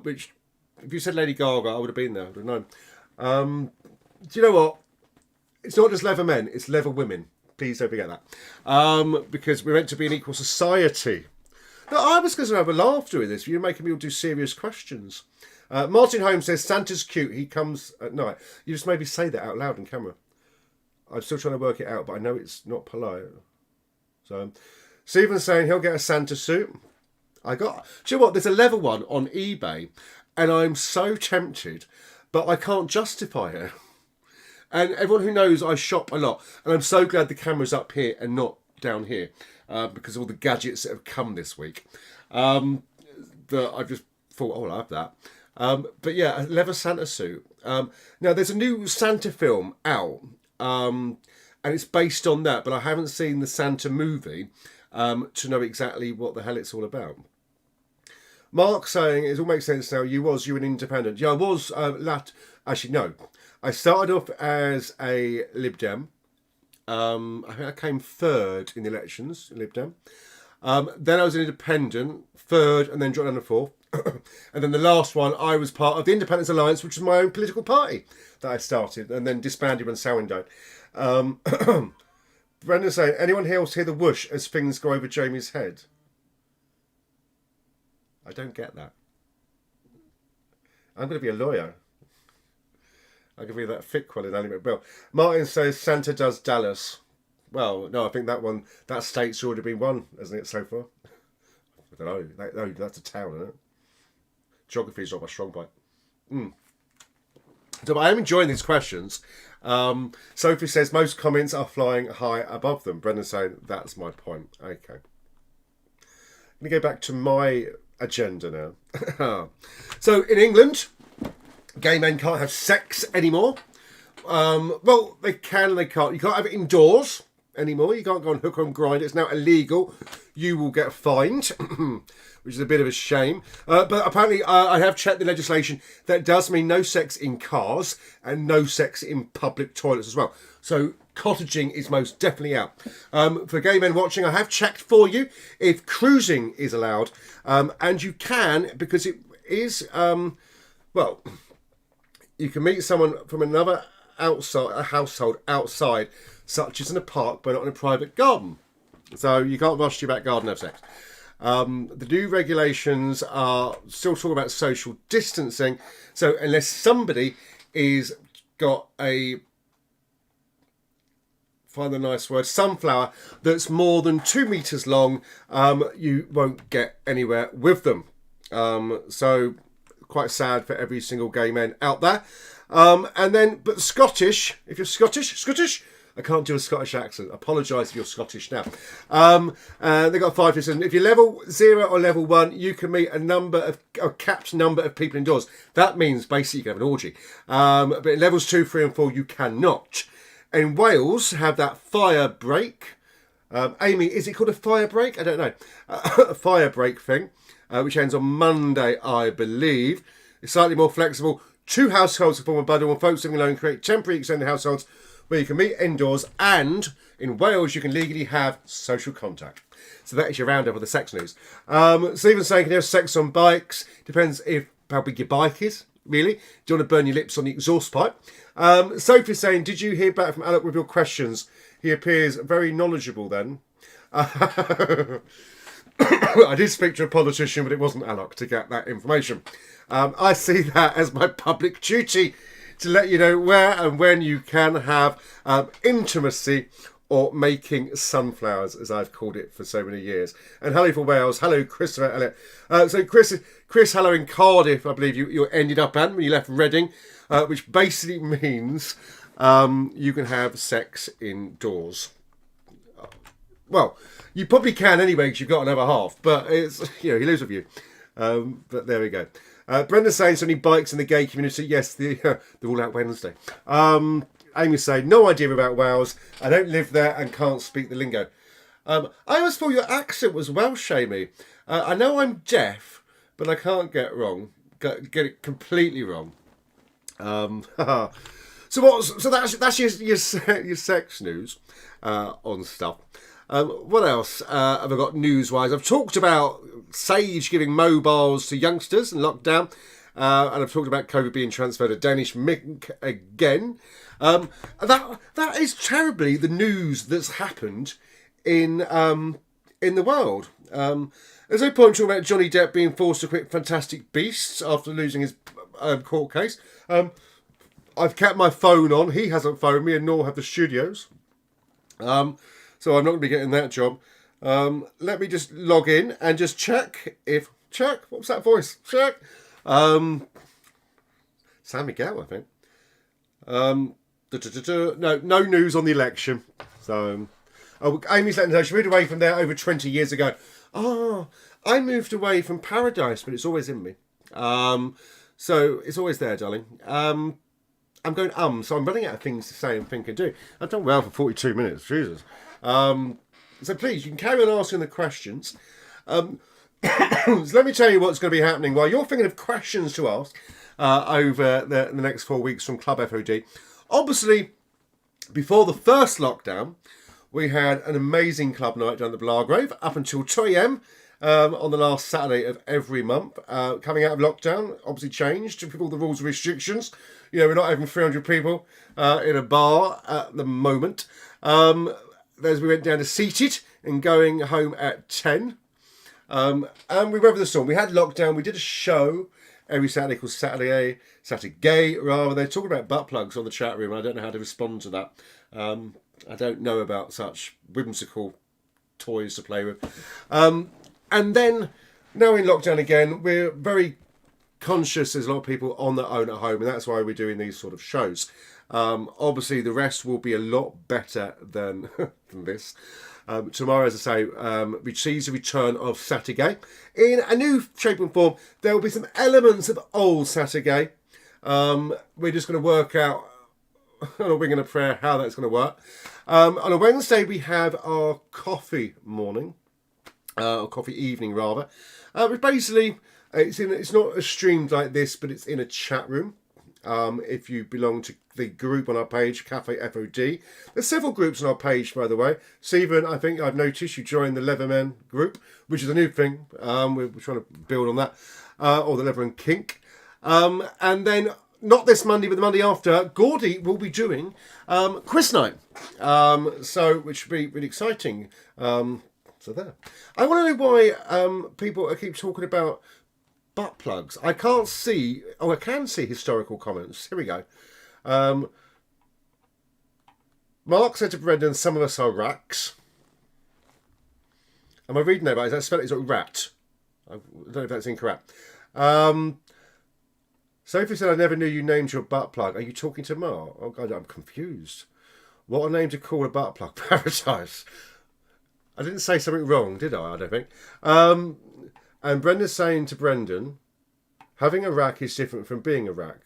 Which, if you said Lady Gaga, I would have been there. I would have known. Do you know what? It's not just leather men, it's leather women. Please don't forget that. Because we're meant to be an equal society. No, I was going to have a laugh doing this. You're making me all do serious questions. Martin Holmes says, Santa's cute. He comes at night. You just maybe say that out loud in camera. I'm still trying to work it out, but I know it's not polite. So, Stephen's saying he'll get a Santa suit. Do you know what? There's a leather one on eBay, and I'm so tempted, but I can't justify it. And everyone who knows I shop a lot, and I'm so glad the camera's up here and not down here, because of all the gadgets that have come this week. That I've just thought, oh, I'll have that. But yeah, a leather Santa suit. Now, there's a new Santa film out, and it's based on that, but I haven't seen the Santa movie to know exactly what the hell it's all about. Mark saying, it all makes sense now, you were an independent. Yeah, I was, actually, no. I started off as a Lib Dem. I think I came third in the elections, Lib Dem. Then I was an independent, third, and then dropped down to fourth. And then the last one, I was part of the Independence Alliance, which was my own political party that I started, and then disbanded when Samhain died. Brendan's saying, anyone else hear the whoosh as things go over Jamie's head? I don't get that. I'm going to be a lawyer. I'm going to be that thick one in Annie McBell. Martin says Santa does Dallas. Well, no, I think that state's already been won, hasn't it, so far? I don't know. That's a town, isn't it? Geography's not my strong point. So I am enjoying these questions. Sophie says most comments are flying high above them. Brendan's saying that's my point. Okay. Let me go back to my agenda now. So in England, gay men can't have sex anymore. Well, they can and they can't. You can't have it indoors anymore. You can't go on hook and grind. It's now illegal. You will get fined, which is a bit of a shame. But apparently I have checked the legislation. That does mean no sex in cars and no sex in public toilets as well. So cottaging is most definitely out. For gay men watching, I have checked for you if cruising is allowed. And you can, because it is, well, you can meet someone from another household outside, such as in a park, but not in a private garden. So you can't rush to your back garden and have sex. The new regulations are still talking about social distancing. So unless somebody is got a, find the nice word, sunflower that's more than 2 meters long, you won't get anywhere with them. So quite sad for every single gay man out there. But Scottish, if you're Scottish, I can't do a Scottish accent. Apologise if you're Scottish now. They've got 5 to 7. If you're level 0 or level 1, you can meet a capped number of people indoors. That means basically you can have an orgy. But in levels 2, 3 and 4, you cannot. In Wales, have that fire break. Amy, is it called a fire break? I don't know. A fire break thing, which ends on Monday, I believe. It's slightly more flexible. 2 households form a bundle, and folks living alone create temporary extended households where you can meet indoors, and in Wales you can legally have social contact. So that is your roundup of the sex news. Stephen's saying, can you have sex on bikes? Depends how big your bike is, really. Do you want to burn your lips on the exhaust pipe? Sophie's saying, did you hear back from Alec with your questions? He appears very knowledgeable then. I did speak to a politician, but it wasn't Alok to get that information. I see that as my public duty to let you know where and when you can have intimacy or making sunflowers, as I've called it for so many years. And hello for Wales. Hello, Christopher Elliott. So Chris, hello in Cardiff, I believe you ended up at when you left Reading, which basically means you can have sex indoors. Well, you probably can anyway because you've got another half, but it's, he lives with you. But there we go. Brenda's saying so many bikes in the gay community. Yes, they're all out Wednesday. Amy's saying, no idea about Wales. I don't live there and can't speak the lingo. I always thought your accent was Welsh, Amy. I know I'm deaf, but I can't get get it completely wrong. So that's your sex news on stuff. What else have I got news-wise? I've talked about Sage giving mobiles to youngsters in lockdown, and I've talked about COVID being transferred to Danish mink again. That is terribly the news that's happened in the world. There's no point talking about Johnny Depp being forced to quit Fantastic Beasts after losing his court case. I've kept my phone on. He hasn't phoned me, and nor have the studios. So I'm not going to be getting that job. Let me just log in and just check. What was that voice? Check. San Miguel, I think. No news on the election. So, Amy's letting know she moved away from there over 20 years ago. I moved away from paradise, but it's always in me. So it's always there, darling. I'm going so I'm running out of things to say and think and do. I've done well for 42 minutes, Jesus. So please, you can carry on asking the questions. So let me tell you what's going to be happening while you're thinking of questions to ask over the next 4 weeks from Club F.O.D. Obviously, before the first lockdown, we had an amazing club night down at the Blagrave up until 2 a.m. On the last Saturday of every month. Coming out of lockdown, obviously changed with all the rules and restrictions. We're not having 300 people in a bar at the moment. As we went down to seated and going home at 10. And we weathered the storm. We had lockdown. We did a show every Saturday called Saturday Gay, rather. They're talking about butt plugs on the chat room. I don't know how to respond to that. I don't know about such whimsical toys to play with. And then, now in lockdown again, we're very conscious there's a lot of people on their own at home, and that's why we're doing these sort of shows. Obviously, the rest will be a lot better than, than this. Tomorrow, as I say, we sees the return of Saturday in a new shape and form. There will be some elements of old Saturday. We're just going to work out on a wing and a prayer how that's going to work. On a Wednesday, we have our coffee morning, or coffee evening rather. Which basically, it's not a streamed like this, but it's in a chat room. If you belong to the group on our page, Cafe FOD. There's several groups on our page, by the way. Stephen, I think I've noticed you joined the Leatherman group, which is a new thing. We're trying to build on that. Or the Leather and Kink. And then, not this Monday, but the Monday after, Gordy will be doing quiz night. Which should be really exciting. So there. I want to know why people keep talking about butt plugs. I can't see. I can see historical comments. Here we go. Mark said to Brendan, some of us are racks. Am I reading that right? Is that spelled as a rat? I don't know if that's incorrect. Sophie said, I never knew you named your butt plug. Are you talking to Mark? Oh, God, I'm confused. What a name to call a butt plug. Paradise. I didn't say something wrong, did I? I don't think. And Brenda's saying to Brendan, having a rack is different from being a rack.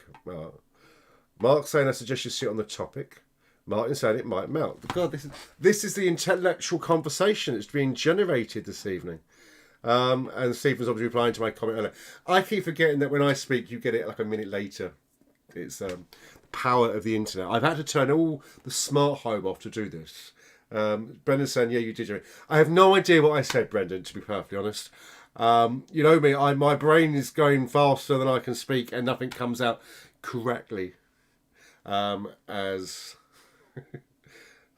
Mark's saying, I suggest you sit on the topic. Martin said it might melt. God, this is the intellectual conversation that's being generated this evening. And Stephen's obviously replying to my comment earlier. I keep forgetting that when I speak, you get it like a minute later. It's the power of the internet. I've had to turn all the smart home off to do this. Brendan's saying, yeah, you did. I have no idea what I said, Brendan, to be perfectly honest. You know me, my brain is going faster than I can speak and nothing comes out correctly. So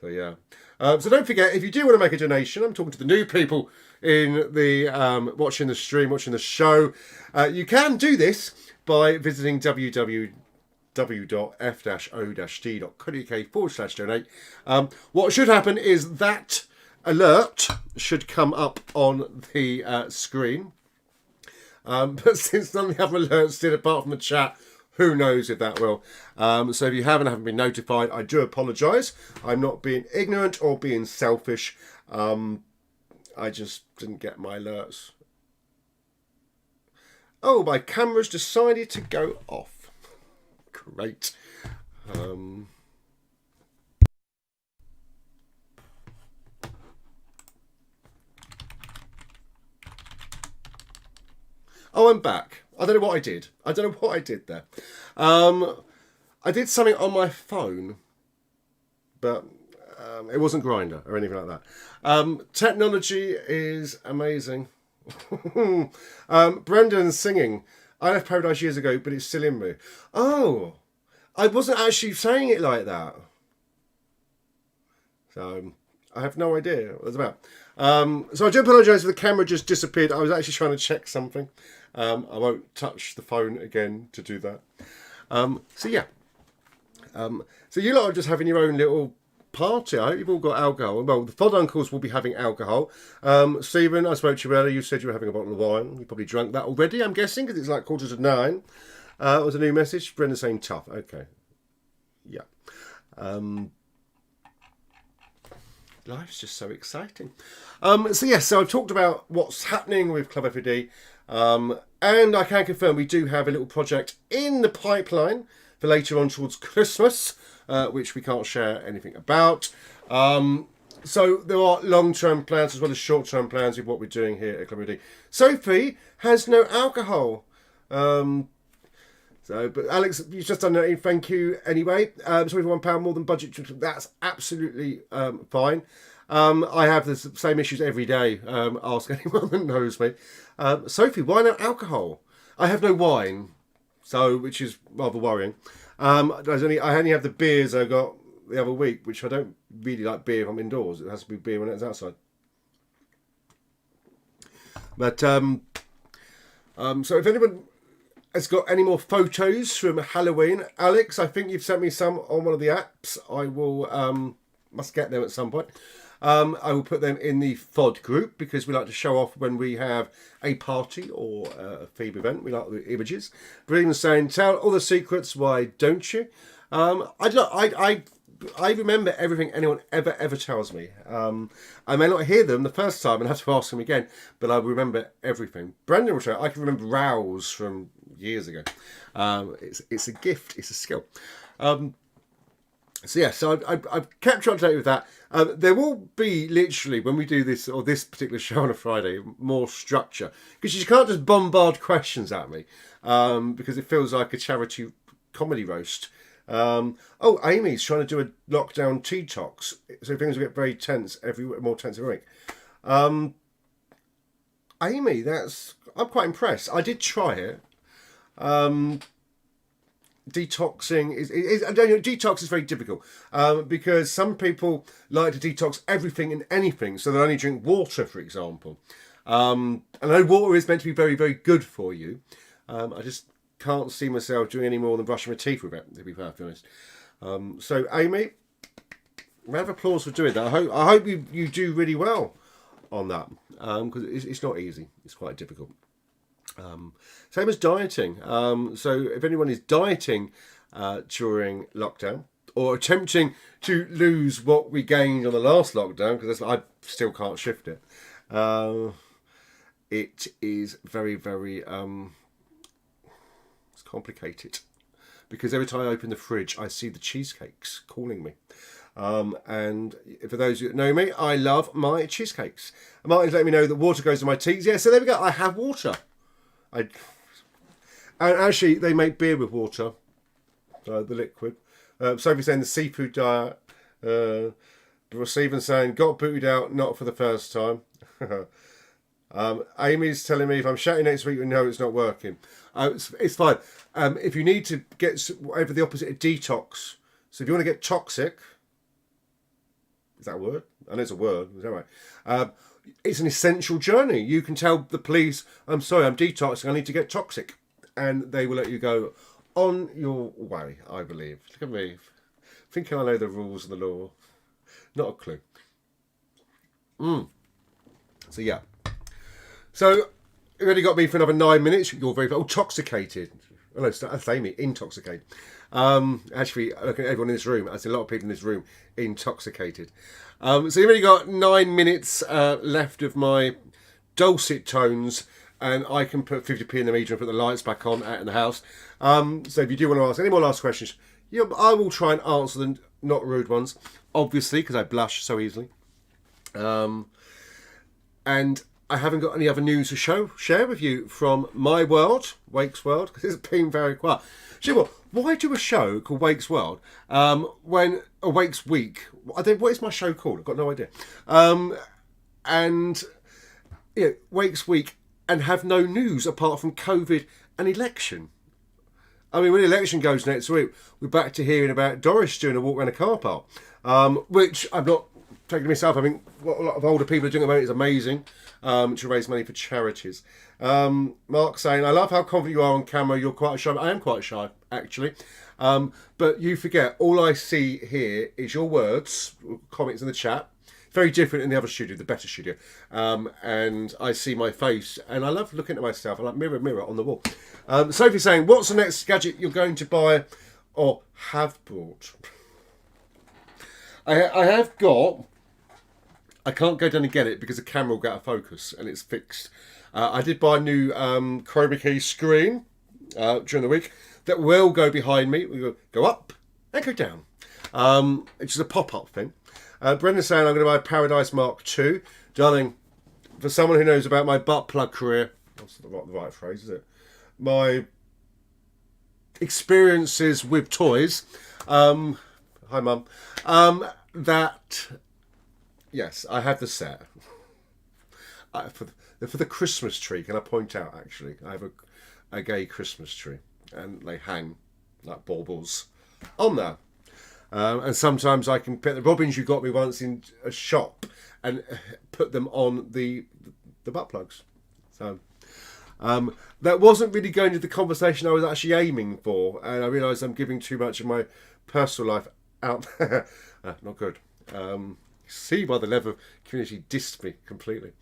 yeah. So don't forget, if you do want to make a donation, I'm talking to the new people in the watching the stream, watching the show. You can do this by visiting www.f-o-d.co.uk/donate. What should happen is that alert should come up on the screen. But since none of the other alerts did apart from the chat, who knows if that will. So if you haven't been notified, I do apologise. I'm not being ignorant or being selfish. I just didn't get my alerts. Oh, my camera's decided to go off. Great. Oh, I'm back. I don't know what I did. I don't know what I did there. I did something on my phone, but it wasn't Grindr or anything like that. Technology is amazing. Brendan's singing. I left Paradise years ago, but it's still in me. Oh, I wasn't actually saying it like that. So I have no idea what it was about. So I do apologise if the camera just disappeared. I was actually trying to check something. I won't touch the phone again to do that. So yeah. So you lot are just having your own little party. I hope you've all got alcohol. Well, the FOD uncles will be having alcohol. Stephen, I spoke to you earlier. You said you were having a bottle of wine. You probably drunk that already, I'm guessing, because it's like 9:15. It was a new message. Brenda saying tough. Okay. Yeah. Life's just so exciting. So I've talked about what's happening with Club F.O.D. And I can confirm we do have a little project in the pipeline for later on towards Christmas, which we can't share anything about. So there are long-term plans as well as short-term plans with what we're doing here at Club F.O.D. Sophie has no alcohol. But Alex, you've just done it. Thank you anyway. £21 more than budget. That's absolutely fine. I have the same issues every day. Ask anyone that knows me. Sophie, why no alcohol? I have no wine, which is rather worrying. I only have the beers I got the other week, which I don't really like beer if I'm indoors. It has to be beer when it's outside. But so if anyone has got any more photos from Halloween, Alex, I think you've sent me some on one of the apps. I will must get them at some point. I will put them in the FOD group because we like to show off when we have a party or a theme event. We like the images. Breeding saying, tell all the secrets, why don't you? I remember everything anyone ever tells me. I may not hear them the first time and have to ask them again, but I remember everything. Brandon will show, I can remember rows from years ago. It's a gift, it's a skill. So I've kept you up to date with that. There will be literally, when we do this or this particular show on a Friday, more structure. Because you can't just bombard questions at me. Because it feels like a charity comedy roast. Amy's trying to do a lockdown detox. So things will get very tense, more tense every week. Amy, I'm quite impressed. I did try it. Detoxing detox is very difficult because some people like to detox everything and anything, so they only drink water, for example. I know water is meant to be very, very good for you. I just can't see myself doing any more than brushing my teeth with it, to be perfectly honest. So Amy, round of applause for doing that. I hope you do really well on that because it's not easy. It's quite difficult. Same as dieting. So if anyone is dieting during lockdown or attempting to lose what we gained on the last lockdown, because I still can't shift it, it is very, very it's complicated. Because every time I open the fridge, I see the cheesecakes calling me. And for those who know me, I love my cheesecakes. Martin's letting me know that water goes to my teas. Yeah, so there we go. I have water. And actually, they make beer with water, the liquid. Sophie's saying the seafood diet. Stephen saying, got booted out, not for the first time. Amy's telling me if I'm shouting next week, you know it's not working. It's fine. If you need to get over the opposite of detox, so if you want to get toxic, is that a word? I know it's a word. Is that right? it's an essential journey. You can tell the police, I'm sorry, I'm detoxing, I need to get toxic. And they will let you go on your way, I believe. Look at me, thinking I know the rules of the law. Not a clue. So yeah. So you've only got me for another 9 minutes. You're very intoxicated. Oh no, that's Amy, intoxicated. Actually, look at everyone in this room. There's a lot of people in this room intoxicated. So you've only got 9 minutes left of my dulcet tones, and I can put 50p in the meter and put the lights back on out in the house. So if you do want to ask any more last questions, I will try and answer them, not rude ones, obviously, because I blush so easily. And I haven't got any other news to share with you from my world, Wake's world, because it's been very quiet. What? Why do a show called Wake's World when Wake's Week? What is my show called? I've got no idea. And Wake's Week, and have no news apart from COVID and election. I mean, when the election goes next week, we're back to hearing about Doris doing a walk around a car park, which I'm not taking myself. I mean, what a lot of older people are doing at the moment is amazing, to raise money for charities. Mark saying, I love how confident you are on camera. You're quite shy. I am quite shy, actually. But you forget, all I see here is your words, comments in the chat. Very different in the other studio, the better studio. And I see my face, and I love looking at myself. I like mirror, mirror on the wall. Sophie saying, what's the next gadget you're going to buy or have bought? I have got... I can't go down and get it because the camera will get out of focus and it's fixed. I did buy a new chroma key screen during the week that will go behind me. We will go up and go down. It's just a pop-up thing. Brendan's saying I'm going to buy a Paradise Mark II. Darling, for someone who knows about my butt plug career, that's the right phrase, is it? My experiences with toys. Hi, Mum. That... Yes, I have the set. For the Christmas tree, can I point out, actually, I have a gay Christmas tree, and they hang like baubles on there. And sometimes I can put the robins you got me once in a shop and put them on the butt plugs. So that wasn't really going to the conversation I was actually aiming for, and I realised I'm giving too much of my personal life out there. Not good. See why the level of community dissed me completely.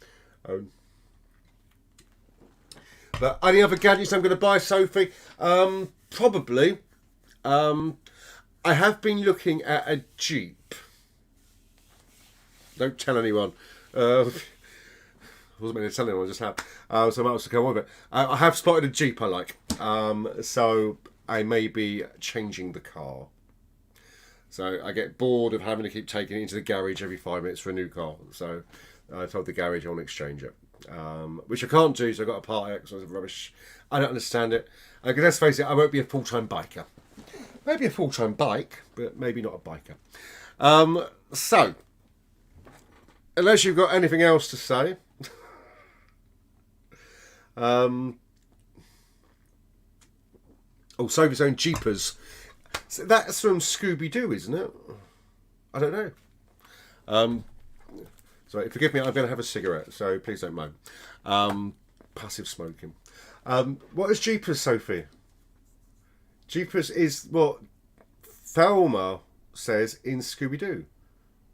But any other gadgets I'm going to buy, Sophie? Probably. I have been looking at a Jeep. Don't tell anyone. I wasn't meant to tell anyone, I just have. So I might also come on with it. I have spotted a Jeep I like. So I may be changing the car. So I get bored of having to keep taking it into the garage every 5 minutes for a new car. So I told the garage I want to exchange it. Which I can't do, so I've got to part X. It's rubbish. I don't understand it. Because let's face it, I won't be a full-time biker. Maybe a full-time bike, but maybe not a biker. So, unless you've got anything else to say. Sophie's own Jeepers. So that's from Scooby-Doo, isn't it? I don't know. Sorry, forgive me, I'm going to have a cigarette, so please don't mind. Passive smoking. What is Jeepers, Sophie? Jeepers is what Thelma says in Scooby-Doo.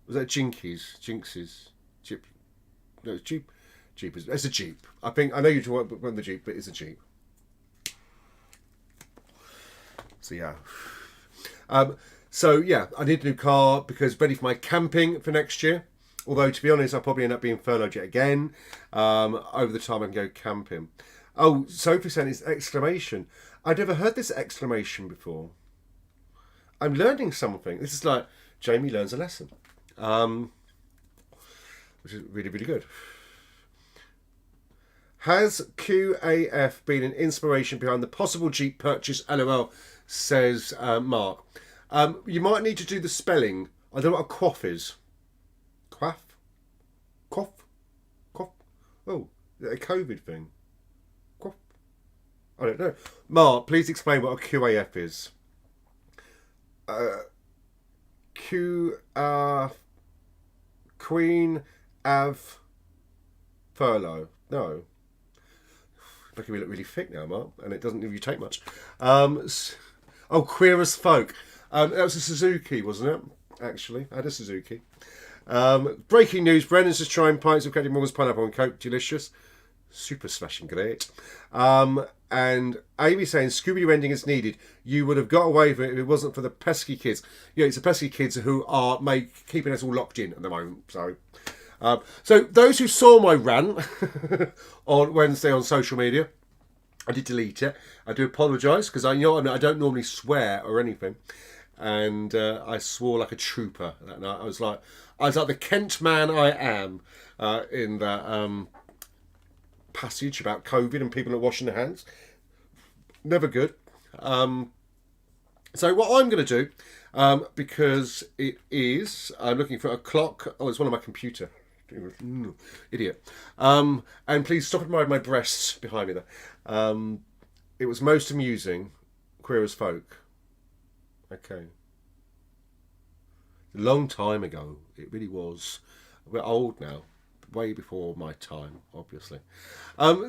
Was that Jinxes? Jeep? No, it's Jeep. Jeepers. It's a Jeep. I know you're talking about the Jeep, but it's a Jeep. So yeah. I need a new car because ready for my camping for next year. Although, to be honest, I'll probably end up being furloughed yet again over the time I can go camping. Oh, Sophie said it's exclamation. I'd never heard this exclamation before. I'm learning something. This is like Jamie learns a lesson. Which is really, really good. Has QAF been an inspiration behind the possible Jeep purchase? LOL, says Mark. You might need to do the spelling. I don't know what a quaff is. Quaff? Quaff? Quaff? Oh, is it a COVID thing? Quaff? I don't know. Mark, please explain what a QAF is. Queen Av furlough. No. Making me look really thick now, Mark, and it doesn't really take much. Oh, Queer as Folk. That was a Suzuki, wasn't it? Actually, I had a Suzuki. Breaking news: Brennan's just trying pints of Captain Morgan's pineapple and Coke. Delicious, super smashing great. And Amy saying Scooby-Doo ending is needed. You would have got away with it if it wasn't for the pesky kids. Yeah, it's the pesky kids who are keeping us all locked in at the moment. So those who saw my rant on Wednesday on social media, I did delete it. I do apologise because I don't normally swear or anything, and I swore like a trooper that night. I was like the Kent man I am in that passage about COVID and people not washing their hands. Never good. So what I'm going to do, because I'm looking for a clock. Oh, it's one on my computer. Idiot. And please stop admiring my breasts behind me there. It was most amusing. Queer as Folk. Okay. A long time ago. It really was. We're old now. Way before my time, obviously.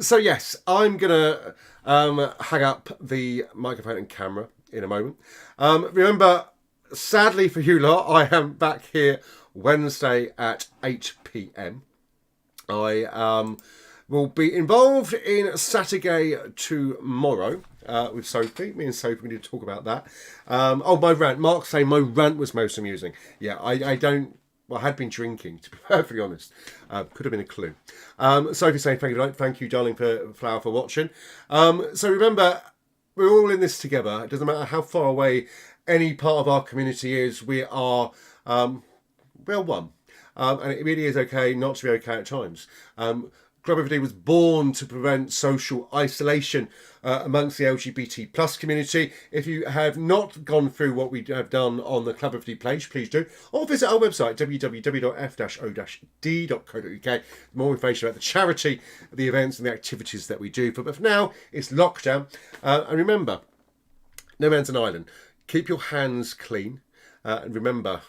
So yes, I'm gonna hang up the microphone and camera in a moment. Remember, sadly for you lot, I am back here Wednesday at 8 p.m. I will be involved in Saturday tomorrow with Sophie. Me and Sophie, we need to talk about that. My rant. Mark's saying my rant was most amusing. Yeah, I don't. Well, I had been drinking, to be perfectly honest. Could have been a clue. Sophie saying thank you, darling, for Flower, for watching. So remember, we're all in this together. It doesn't matter how far away any part of our community is. We are one. And it really is okay not to be okay at times. Club F.O.D was born to prevent social isolation amongst the LGBT plus community. If you have not gone through what we have done on the Club F.O.D page, please do. Or visit our website, www.f-o-d.co.uk. More information about the charity, the events and the activities that we do. But for now, it's lockdown. And remember, no man's an island. Keep your hands clean. And remember,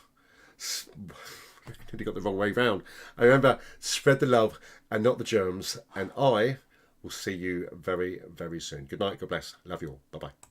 I nearly got the wrong way round. And remember, spread the love and not the germs. And I will see you very, very soon. Good night. God bless. Love you all. Bye-bye.